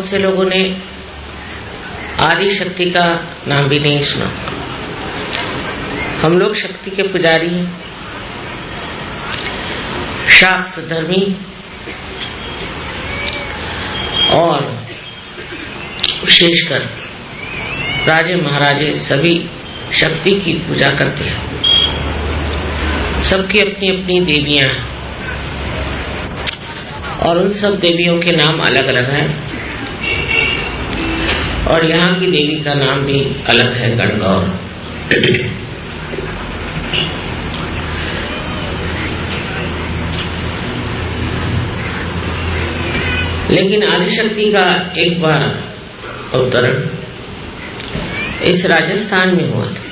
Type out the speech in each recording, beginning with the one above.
बहुत से लोगों ने आदि शक्ति का नाम भी नहीं सुना। हम लोग शक्ति के पुजारी हैं, शाक्त धर्मी और विशेषकर राजे महाराजे सभी शक्ति की पूजा करते हैं। सबकी अपनी अपनी देवियां हैं और उन सब देवियों के नाम अलग अलग हैं और यहाँ की देवी का नाम भी अलग है, गणगौर। लेकिन आदिशक्ति का एक बार अवतरण इस राजस्थान में हुआ था,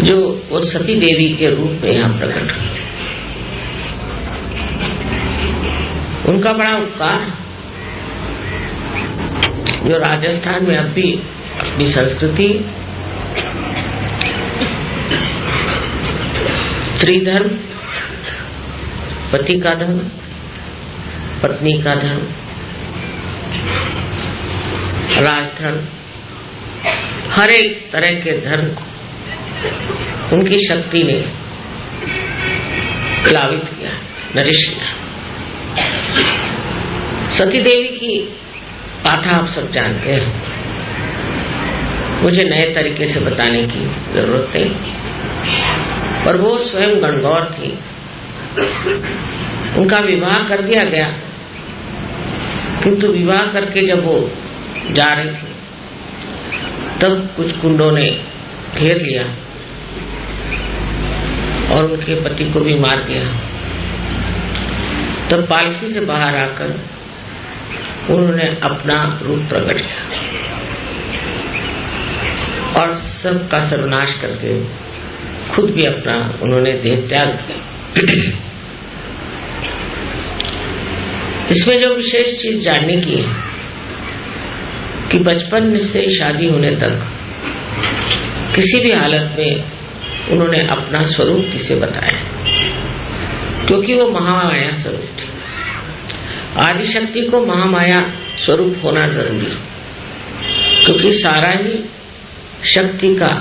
जो वो सती देवी के रूप में यहाँ प्रकट हुई थी। उनका बड़ा उपकार जो राजस्थान में अब भी अपनी संस्कृति, स्त्री धर्म, पति का धर्म, पत्नी का धर्म, राजधर्म, हर एक तरह के धर्म को उनकी शक्ति ने प्लावित किया, नरिश किया। सती देवी की गाथा आप सब जानते हैं, मुझे नए तरीके से बताने की जरूरत नहीं, पर वो स्वयं गणगौर थी। उनका विवाह कर दिया गया, किंतु विवाह करके जब वो जा रही थी तब कुछ कुंडों ने घेर लिया और उनके पति को भी मार दिया। तब पालकी से बाहर आकर उन्होंने अपना रूप प्रकट किया और सबका सर्वनाश करके खुद भी अपना उन्होंने देह त्याग किया। इसमें जो विशेष चीज जानने की है कि बचपन से शादी होने तक किसी भी हालत में उन्होंने अपना स्वरूप किसे बताया, क्योंकि वो महामाया स्वरूप थी। आदिशक्ति को महामाया स्वरूप होना जरूरी है, क्योंकि सारा ही शक्ति का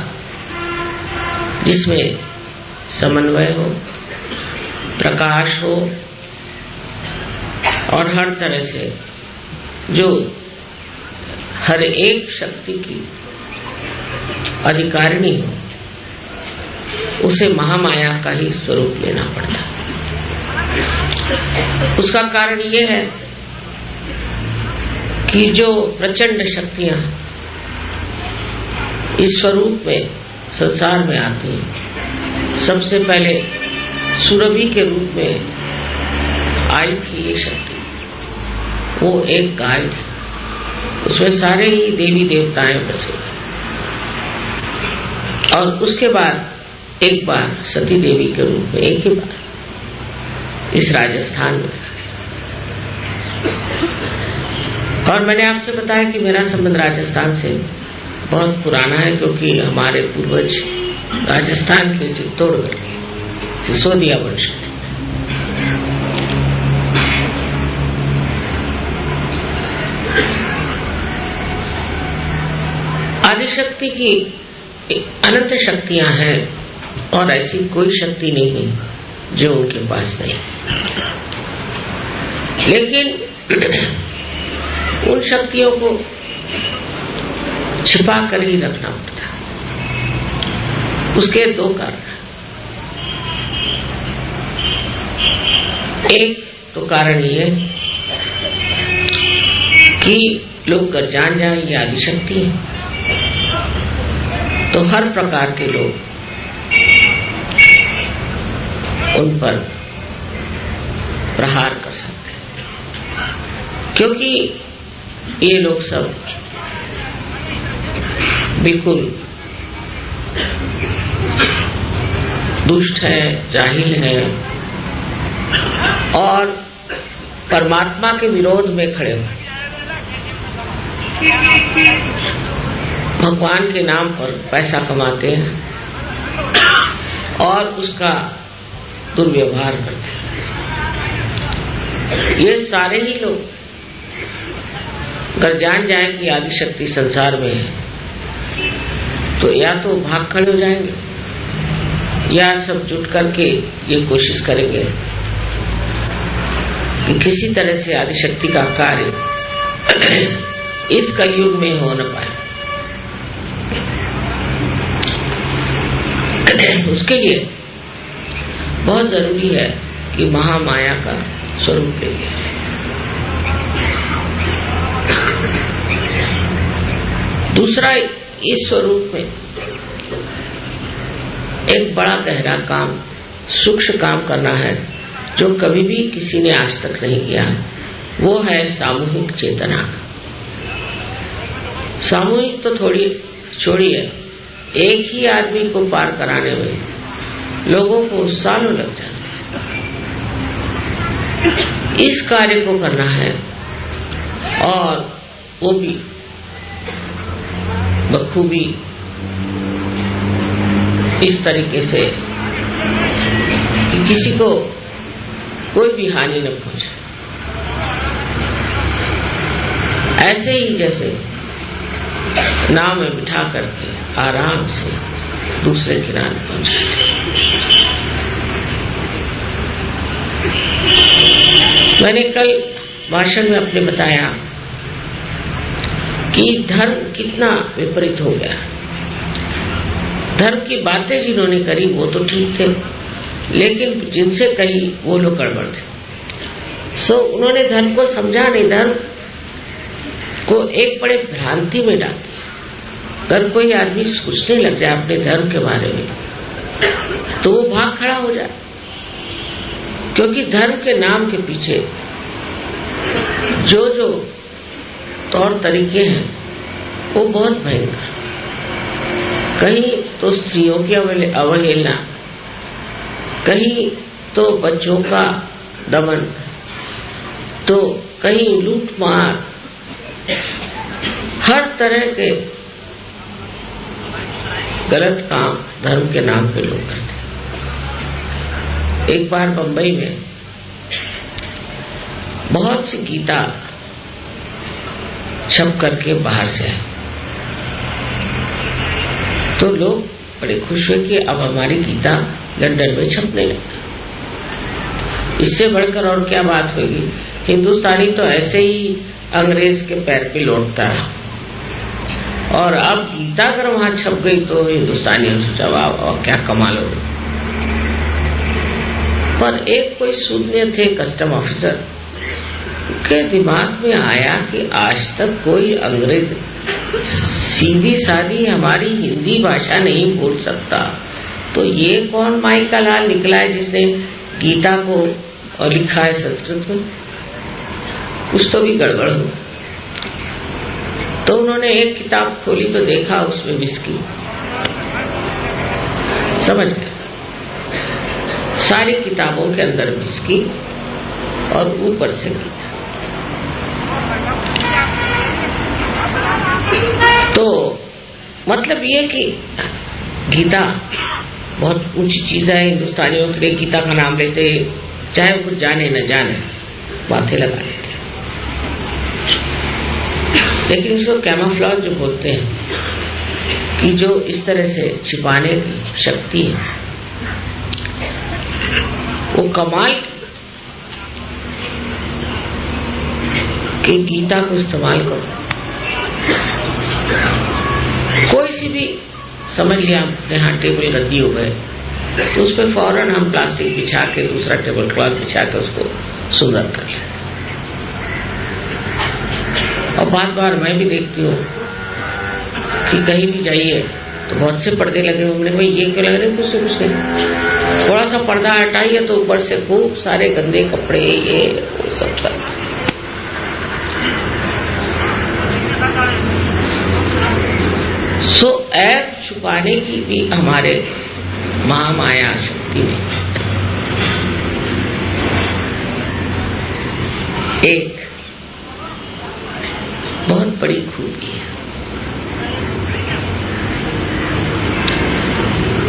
जिसमें समन्वय हो, प्रकाश हो और हर तरह से जो हर एक शक्ति की अधिकारिणी हो, उसे महामाया का ही स्वरूप लेना पड़ता है। उसका कारण यह है कि जो प्रचंड शक्तियां इस स्वरूप में संसार में आती हैं, सबसे पहले सुरभि के रूप में आई थी ये शक्ति। वो एक गाय थी, उसमें सारे ही देवी देवताएं बसे और उसके बाद एक बार सती देवी के रूप में एक ही बार इस राजस्थान में। और मैंने आपसे बताया कि मेरा संबंध राजस्थान से बहुत पुराना है, क्योंकि हमारे पूर्वज राजस्थान के चित्तौड़गढ़ के सिसोदिया वंश के। आदिशक्ति की अनंत शक्तियां हैं और ऐसी कोई शक्ति नहीं है जो उनके पास नहीं। लेकिन उन शक्तियों को छिपा कर ही रखना पड़ता है। उसके दो कारण। एक तो कारण ये कि लोग कर जान जाए ये आदिशक्ति है, तो हर प्रकार के लोग उन पर प्रहार कर सकते हैं, क्योंकि ये लोग सब बिल्कुल दुष्ट है, जाहिल है और परमात्मा के विरोध में खड़े हुए, भगवान के नाम पर पैसा कमाते हैं और उसका दुर्व्यवहार करते हैं। ये सारे ही लोग अगर जान जाए कि आदिशक्ति संसार में है तो या तो भाग खड़े हो जाएंगे या सब जुट करके ये कोशिश करेंगे कि किसी तरह से आदिशक्ति का कार्य इस कलयुग में हो न पाए। उसके लिए बहुत जरूरी है कि महामाया का स्वरूप ले लिया जाए। दूसरा, इस स्वरूप में एक बड़ा गहरा काम, सूक्ष्म काम करना है जो कभी भी किसी ने आज तक नहीं किया। वो है सामूहिक चेतना। सामूहिक तो थोड़ी छोड़िए, एक ही आदमी को पार कराने में लोगों को सालों लग जाते हैं। इस कार्य को करना है और वो भी बखूबी इस तरीके से कि किसी को कोई भी हानि न पहुंचे। ऐसे ही जैसे नाव में बिठा करके आराम से दूसरे किनारे पहुंचे। मैंने कल भाषण में अपने बताया कि धर्म कितना विपरीत हो गया। धर्म की बातें जिन्होंने करी वो तो ठीक थे, लेकिन जिनसे कही वो लोग गड़बड़ थे। उन्होंने धर्म को समझा नहीं, धर्म को एक बड़े भ्रांति में डाल दिया। अगर कोई आदमी सोचने लग जाए अपने धर्म के बारे में तो वो भाग खड़ा हो जाए, क्योंकि धर्म के नाम के पीछे जो जो तौर तरीके हैं वो बहुत भयंकर। कहीं तो स्त्रियों की अवहेलना, कहीं तो बच्चों का दमन, तो कहीं लूटमार, हर तरह के गलत काम धर्म के नाम पे लोग करते हैं। एक बार बंबई में बहुत सी गीता छप करके बाहर से आए, तो लोग बड़े खुश हुए कि अब हमारी गीता लंदन में छपने लगी। इससे बढ़कर और क्या बात होगी। हिंदुस्तानी तो ऐसे ही अंग्रेज के पैर पे लौटता रहा, और अब गीता अगर वहां छप गई तो हिंदुस्तानियों ने सोचा वाह क्या कमाल हो गई। पर एक कोई शून्य थे कस्टम ऑफिसर के दिमाग में आया कि आज तक कोई अंग्रेज सीधी सादी हमारी हिंदी भाषा नहीं बोल सकता, तो ये कौन माई का लाल निकला है जिसने गीता को और लिखा है संस्कृत में। कुछ तो भी गड़बड़ हो। तो उन्होंने एक किताब खोली तो देखा उसमें विस्की, समझ गए। सारी किताबों के अंदर विस्की और ऊपर से गीता। तो मतलब ये कि गीता बहुत ऊंची चीज है। हिंदुस्तानियों के लिए गीता का नाम लेते, चाहे वो कुछ जाने न जाने, माथे लगा लेते। लेकिन इसको कैमोफ्लेज जो बोलते हैं कि जो इस तरह से छिपाने की शक्ति है, वो कमाल की गीता को इस्तेमाल करो। कोई सी भी समझ लिया यहाँ टेबल गद्दी हो गए तो उस पर फौरन हम प्लास्टिक बिछा के दूसरा टेबल क्लॉथ बिछा के उसको सुंदर कर लेते। और बार मैं भी देखती हूँ कि कहीं भी जाइए तो बहुत से पर्दे लगे हुए, भाई ये क्यों लग रहे, कुछ नहीं। थोड़ा सा पर्दा हटाइए तो ऊपर से खूब सारे गंदे कपड़े, ये सब ऐप छुपाने की भी हमारे महामाया शक्ति में एक बहुत बड़ी खूबी है।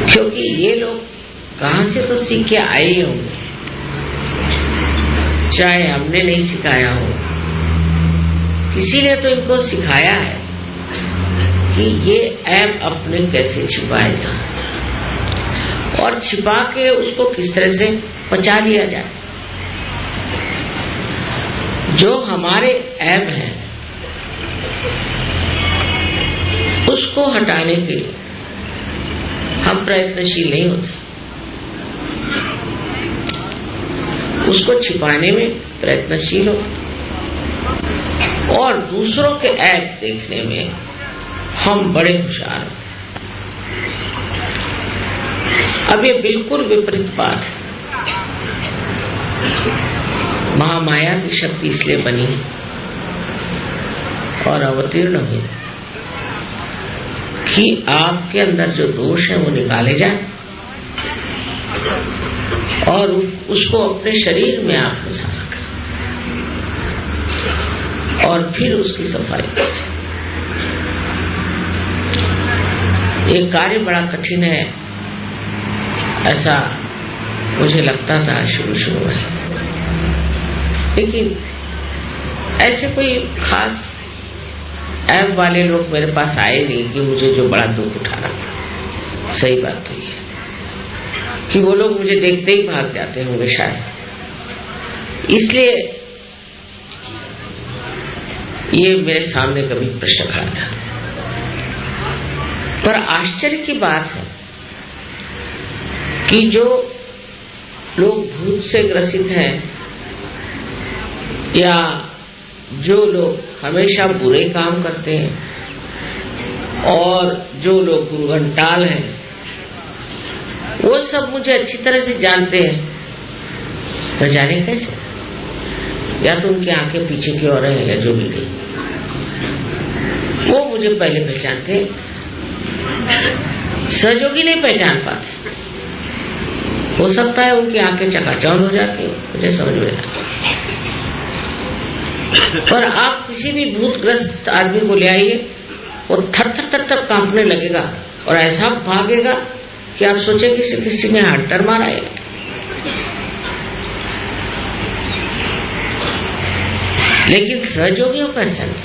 क्योंकि ये लोग कहां से तो सीख के आए होंगे, चाहे हमने नहीं सिखाया हो, किसी ने तो इनको सिखाया है कि ये ऐप अपने कैसे छिपाए जाए और छिपा के उसको किस तरह से पचा लिया जाए। जो हमारे ऐप हैं उसको हटाने के लिए हम प्रयत्नशील नहीं होते, उसको छिपाने में प्रयत्नशील होते और दूसरों के ऐप देखने में हम बड़े होशियार हैं। अब ये बिल्कुल विपरीत बात है। महामाया की शक्ति इसलिए बनी और अवतीर्ण हुई कि आपके अंदर जो दोष है वो निकाले जाए और उसको अपने शरीर में आत्मसात करें और फिर उसकी सफाई करें। ये कार्य बड़ा कठिन है, ऐसा मुझे लगता था शुरू में, लेकिन ऐसे कोई खास ऐप वाले लोग मेरे पास आए नहीं कि मुझे जो बड़ा दुख उठा रहा। सही बात तो ये कि वो लोग मुझे देखते ही भाग जाते होंगे शायद, इसलिए ये मेरे सामने कभी प्रश्न खड़ा था। पर आश्चर्य की बात है कि जो लोग भूत से ग्रसित हैं या जो लोग हमेशा बुरे काम करते हैं और जो लोग गुरुघंटाल हैं, वो सब मुझे अच्छी तरह से जानते हैं। तो जाने कैसे? या तो उनकी आंखें पीछे की ओर हैं या जो भी गई, वो मुझे पहले पहचानते हैं, सहयोगी नहीं पहचान पाते। हो सकता है उनकी आंखें चकाचौंध हो जाती है, मुझे समझ में आता। पर आप किसी भी भूतग्रस्त आदमी को ले आइए, वो थर थर कांपने लगेगा और ऐसा भागेगा कि आप सोचेंगे कि किसी ने हंटर मारा है। लेकिन सहयोगियों का ऐसा नहीं,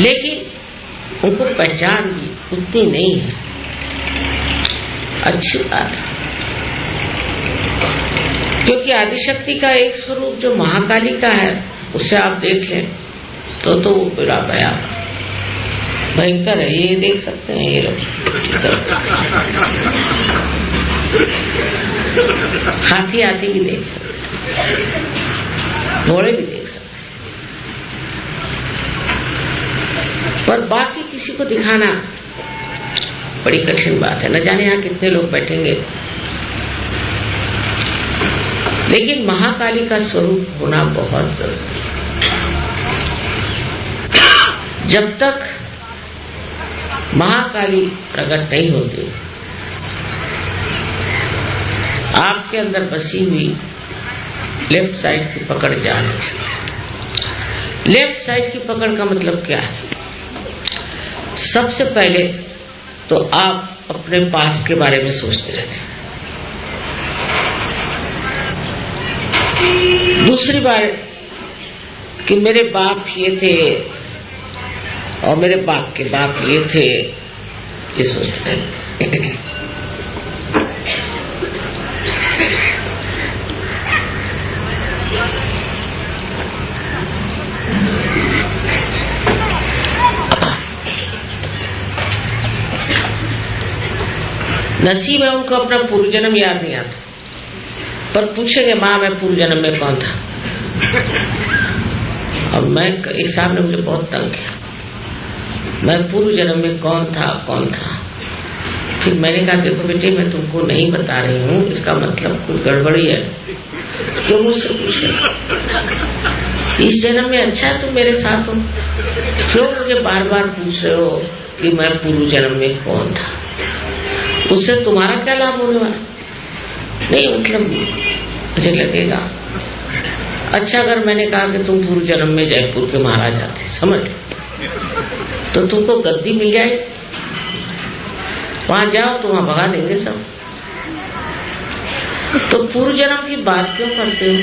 लेकिन उनको पहचान भी उतनी नहीं है। अच्छी बात है, क्योंकि आदिशक्ति का एक स्वरूप जो महाकाली का है उससे आप देख लें तो वो पूरा भयंकर है। ये देख सकते हैं, ये लोग हाथी आती भी देख सकते हैं, घोड़े भी देख सकते हैं, पर बाकी किसी को दिखाना बड़ी कठिन बात है। न जाने यहाँ कितने लोग बैठेंगे, लेकिन महाकाली का स्वरूप होना बहुत जरूरी है। जब तक महाकाली प्रकट नहीं होती, आपके अंदर बसी हुई लेफ्ट साइड की पकड़ जा नहीं सकती। लेफ्ट साइड की पकड़ का मतलब क्या है? सबसे पहले तो आप अपने पास के बारे में सोचते रहते हैं। दूसरी बात कि मेरे बाप ये थे और मेरे बाप के बाप ये थे, ये सोचते हैं। नसीब है उनको अपना पूर्व जन्म याद नहीं आता, पर पूछेंगे माँ मैं पूर्व जन्म में कौन था। और मैं एक साहब ने मुझे बहुत तंग किया, मैं पूर्व जन्म में कौन था। फिर मैंने कहा देखो बेटे मैं तुमको नहीं बता रही हूँ, इसका मतलब कुछ गड़बड़ी है। क्यों मुझसे पूछ रहे? इस जन्म में अच्छा है तुम मेरे साथ हो, क्यों मुझे बार बार पूछ रहे हो कि मैं पूर्व जन्म में कौन था? उससे तुम्हारा क्या लाभ होने वाला? नहीं, मतलब मुझे लगेगा अच्छा अगर मैंने कहा कि तुम पूर्व जन्म में जयपुर के महाराजा थे, समझ तो तुमको गद्दी मिल जाए, वहां जाओ तो वहां भगा देंगे सब। तो पूर्व जन्म की बात क्यों करते हो?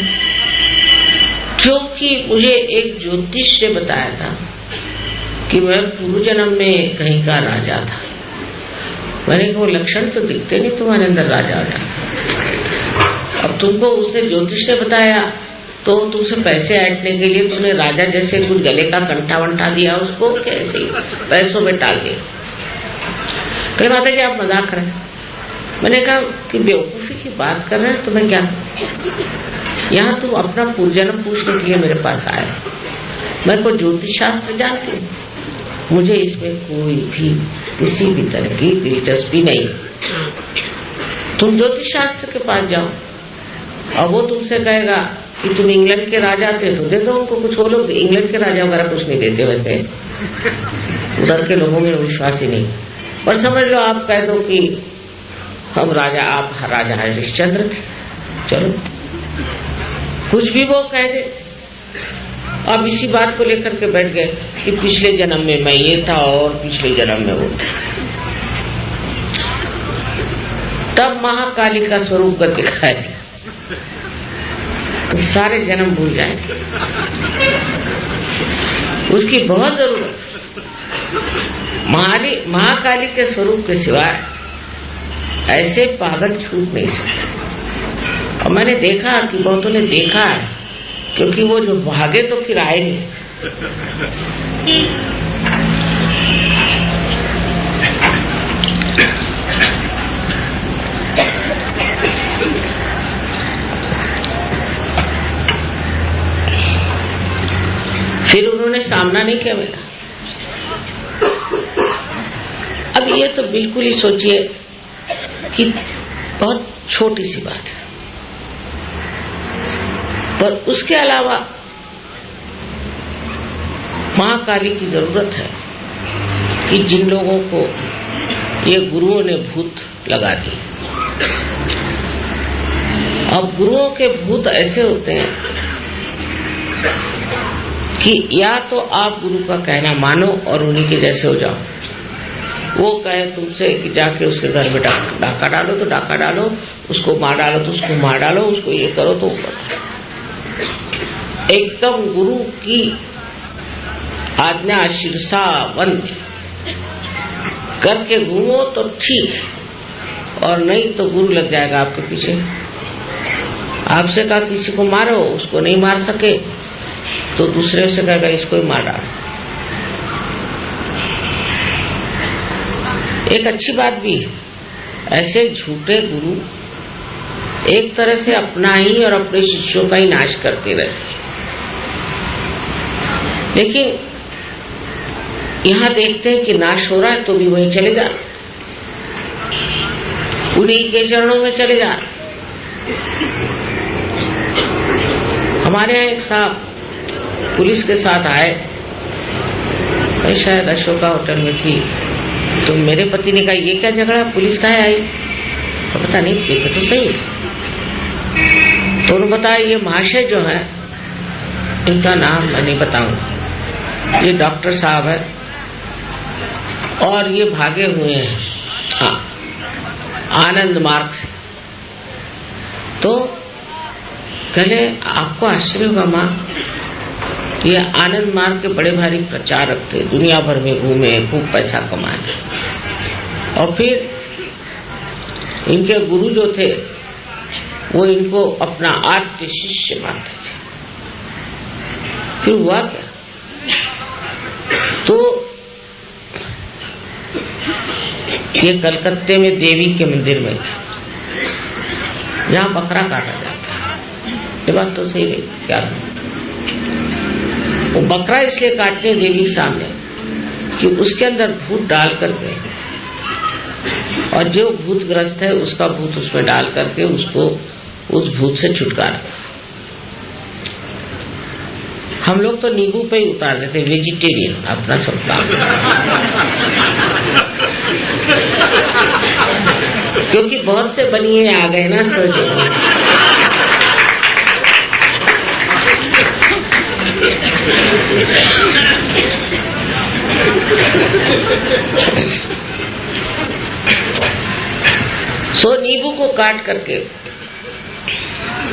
क्योंकि मुझे एक ज्योतिष ने बताया था कि मैं पूर्व जन्म में कहीं का राजा था। मैंने कहा वो लक्षण तो दिखते नहीं तुम्हारे अंदर राजा आ जाता। अब तुमको उसने ज्योतिष ने बताया तो तुमसे पैसे ऐंठने के लिए तुमने राजा जैसे कुछ गले का कंठा वंठा दिया उसको, कैसे पैसों में टाल दिया। कहे माता जी आप मजाक कर रहे हैं। मैंने कहा कि बेवकूफी की बात कर रहे हैं तो मैं क्या, यहाँ तुम अपना पूर्वजन्म पूछने के लिए मेरे पास आए। मैं को ज्योतिष शास्त्र जानती हूँ, मुझे इसमें कोई भी किसी भी तरह की दिलचस्पी नहीं। तुम ज्योतिष शास्त्र के पास जाओ और वो तुमसे कहेगा कि तुम इंग्लैंड के राजा थे तो दे दो उनको कुछ। वो लोग इंग्लैंड के राजा वगैरह कुछ नहीं देते, वैसे उधर के लोगों में विश्वास ही नहीं। पर समझ लो आप कह दो कि हम राजा, आप राजा हरिश्चंद्र थे, चलो कुछ भी वो कह दे। अब इसी बात को लेकर के बैठ गए कि पिछले जन्म में मैं ये था और पिछले जन्म में वो था। तब महाकाली का स्वरूप कर दिखाया, सारे जन्म भूल जाएंगे। उसकी बहुत जरूरत। महाकाली के स्वरूप के सिवाय ऐसे पागल छूट नहीं सकते। और मैंने देखा कि बहुतों ने देखा है, क्योंकि वो जो भागे तो फिर आए नहीं। फिर उन्होंने सामना नहीं किया मेरा। अब ये तो बिल्कुल ही सोचिए कि बहुत छोटी सी बात है, पर उसके अलावा महाकाली की जरूरत है कि जिन लोगों को ये गुरुओं ने भूत लगा दी। अब गुरुओं के भूत ऐसे होते हैं कि या तो आप गुरु का कहना मानो और उन्हीं के जैसे हो जाओ। वो कहे तुमसे कि जाके उसके घर में डाका डालो तो डाका डालो, उसको मार डालो तो उसको मार डालो, उसको ये करो तो करो। एकदम गुरु की आज्ञा शीर्षा बंद करके घूमो तो ठीक, और नहीं तो गुरु लग जाएगा आपके पीछे। आपसे कहा किसी को मारो, उसको नहीं मार सके तो दूसरे से कहेगा इसको ही मार डालो। एक अच्छी बात भी है, ऐसे झूठे गुरु एक तरह से अपना ही और अपने शिष्यों का ही नाश करते रहते। लेकिन यहां देखते हैं कि नाश हो रहा है तो भी वहीं चले जा, उन्हीं के चरणों में चले जा। हमारे यहाँ एक साहब पुलिस के साथ आए, मैं शायद अशोका होटल में थी, तो मेरे पति ने कहा ये क्या झगड़ा, पुलिस कहाँ आई? तो पता नहीं, देखे तो सही। तो उन्होंने बताया ये महाशय जो है, इनका नाम मैं नहीं बताऊंगा, ये डॉक्टर साहब है और ये भागे हुए हैं आनंद मार्ग से। तो कहले आपको आश्चर्य होगा माँ, ये आनंद मार्ग के बड़े भारी प्रचारक थे, दुनिया भर में घूमे, खूब पैसा कमाए, और फिर इनके गुरु जो थे वो इनको अपना आद्य शिष्य मानते थे। फिर हुआ क्या, तो ये कलकत्ते में देवी के मंदिर में जहाँ बकरा काटा जाता है, ये बात तो सही नहीं, क्या वो बकरा इसलिए काटते हैं देवी के सामने कि उसके अंदर भूत डाल करके, और जो भूतग्रस्त है उसका भूत उसमें डाल करके उसको उस भूत से छुटकारा। हम लोग तो नींबू पे ही उतार देते, वेजिटेरियन अपना सब काम, क्योंकि बहुत से बनिए आ गए ना, सोचो सो नींबू को काट करके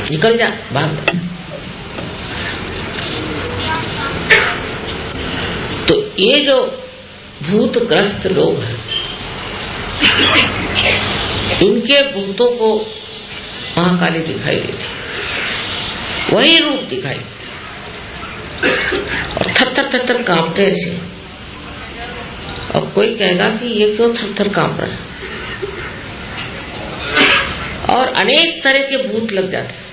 निकल जा, भाग। ये जो भूतग्रस्त लोग हैं, उनके भूतों को महाकाली दिखाई देती, वही रूप दिखाई और थर-थर कांपते ऐसे। अब कोई कहेगा कि ये क्यों थर-थर कांप रहा है, और अनेक तरह के भूत लग जाते हैं।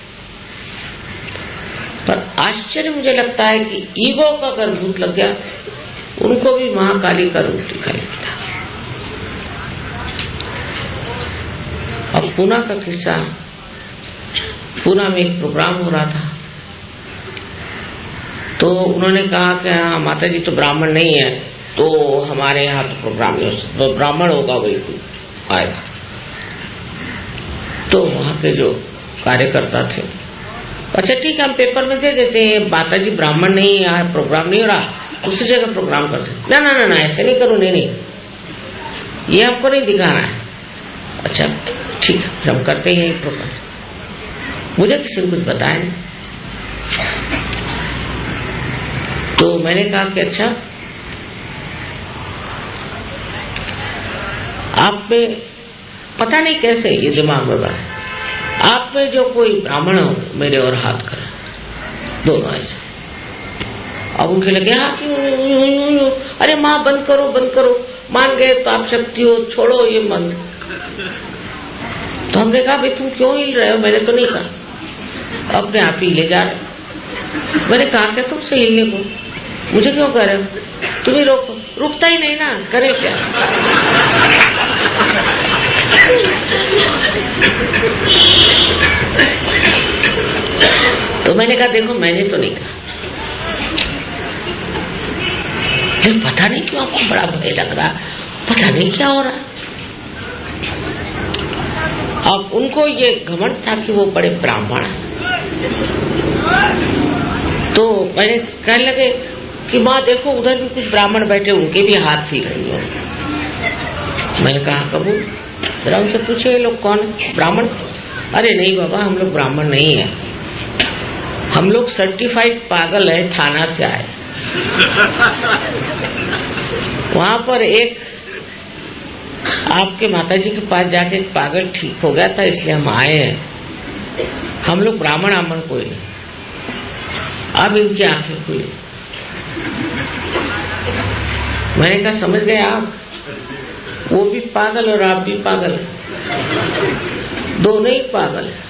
पर आश्चर्य मुझे लगता है कि ईगो का अगर भूत लग गया, उनको भी महाकाली का रूप दिखाई देता। अब पूना का किस्सा, पूना में एक प्रोग्राम हो रहा था, तो उन्होंने कहा कि हाँ माता जी तो ब्राह्मण नहीं है, तो हमारे यहाँ तो प्रोग्राम नहीं हो सकता, तो ब्राह्मण होगा वही आएगा। तो वहां के जो कार्यकर्ता थे, अच्छा ठीक है हम पेपर में दे देते हैं, माता जी ब्राह्मण नहीं है, यहाँ प्रोग्राम नहीं हो रहा, दूसरी जगह प्रोग्राम करते। ना ना ना ना ऐसे नहीं करो, नहीं ये आपको नहीं दिखाना है। अच्छा ठीक है हम करते हैं यही प्रोग्राम। मुझे किसी ने कुछ बताया नहीं, तो मैंने कहा कि अच्छा आप में पता नहीं कैसे ये दिमाग में बना, आप में जो कोई ब्राह्मण हो मेरे और हाथ करे, दोनों ऐसे। अब उनके लगे हाँ क्यों, अरे माँ बंद करो, मान गए तो आप शक्ति हो, छोड़ो ये मन। तो हमने कहा भाई तुम क्यों हिल रहे हो, मैंने तो नहीं कहा, अपने आप ही ले जा रहे। मैंने कहा क्या तुमसे हिलने को, मुझे क्यों कह रहे हो, तुम ही रोको। रुकता ही नहीं ना, करे क्या। तो मैंने कहा देखो मैंने तो नहीं कहा, पता नहीं क्यों आपको बड़ा भय लग रहा, पता नहीं क्या हो रहा। अब उनको ये घमंड था कि वो बड़े ब्राह्मण हैं, तो मैंने कहने लगे कि माँ देखो उधर भी कुछ ब्राह्मण बैठे, उनके भी हाथ हिल रही हो। मैंने कहा कबूल, जरा उनसे पूछे ये लोग कौन है, ब्राह्मण? अरे नहीं बाबा हम लोग ब्राह्मण नहीं है, हम लोग सर्टिफाइड पागल है, थाना से आए। वहां पर एक आपके माताजी के पास जाके पागल ठीक हो गया था, इसलिए हम आए हैं, हम लोग ब्राह्मण आमन कोई नहीं। अब इनकी आंखें खुली। मैंने कहा समझ गए आप, वो भी पागल और आप भी पागल, दोनों ही पागल है।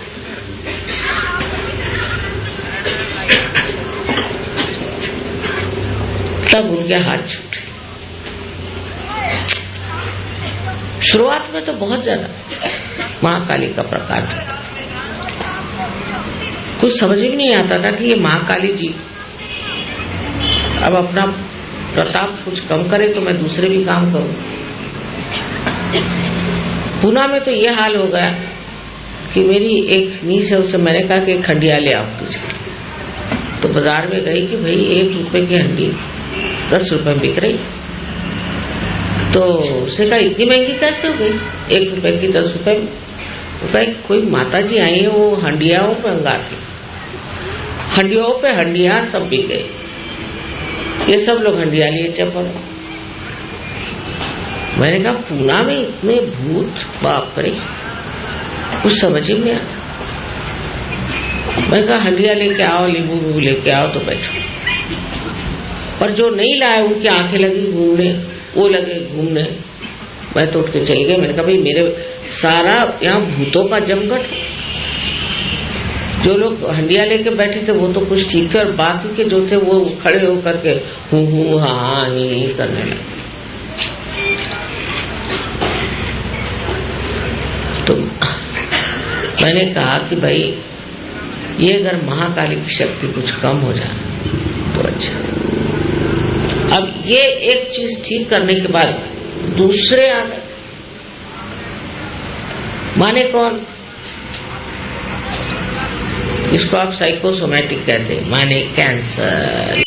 तब उनके हाथ छूटे। शुरुआत में तो बहुत ज्यादा महाकाली का प्रकार था, कुछ समझ भी नहीं आता था कि ये महाकाली जी अब अपना प्रताप कुछ कम करे तो मैं दूसरे भी काम करूं। पूना में तो ये हाल हो गया कि मेरी एक नीस है, उससे मैंने कहा कि खंडिया ले आओ किसी, तो बाजार में गई कि भाई 1 रुपए की हंडी 10 रुपए में बिक रही। तो उसने कहा इतनी महंगी कैसे हो गई, 1 रुपए की 10 रुपए में। तो कहा कोई माता जी आई है, वो हंडियाओं पे अंगाती, हंडियों पे हंडिया सब बिक गई, ये सब लोग हंडिया लिए चपल। मैंने कहा पूना में इतने भूत, बाप रे, कुछ समझ ही नहीं आता। मैंने कहा हंडिया लेके आओ, नींबू लेके आओ, तो बैठो। पर जो नहीं लाए उनकी आंखें लगी घूमने, वो लगे घूमने, मैं तो उठ के चली गई। मैंने कहा भाई मेरे सारा यहाँ भूतों का जमघट, जो लोग हंडिया लेके बैठे थे वो तो कुछ ठीक थे, और बाकी के जो थे वो खड़े होकर के हूँ हाँ ही करने लगे। तो मैंने कहा कि भाई ये अगर महाकाली की शक्ति कुछ कम हो जाए तो अच्छा। अब ये एक चीज ठीक करने के बाद दूसरे आ गए, माने कौन, इसको आप साइकोसोमैटिक कहते हैं, माने कैंसर,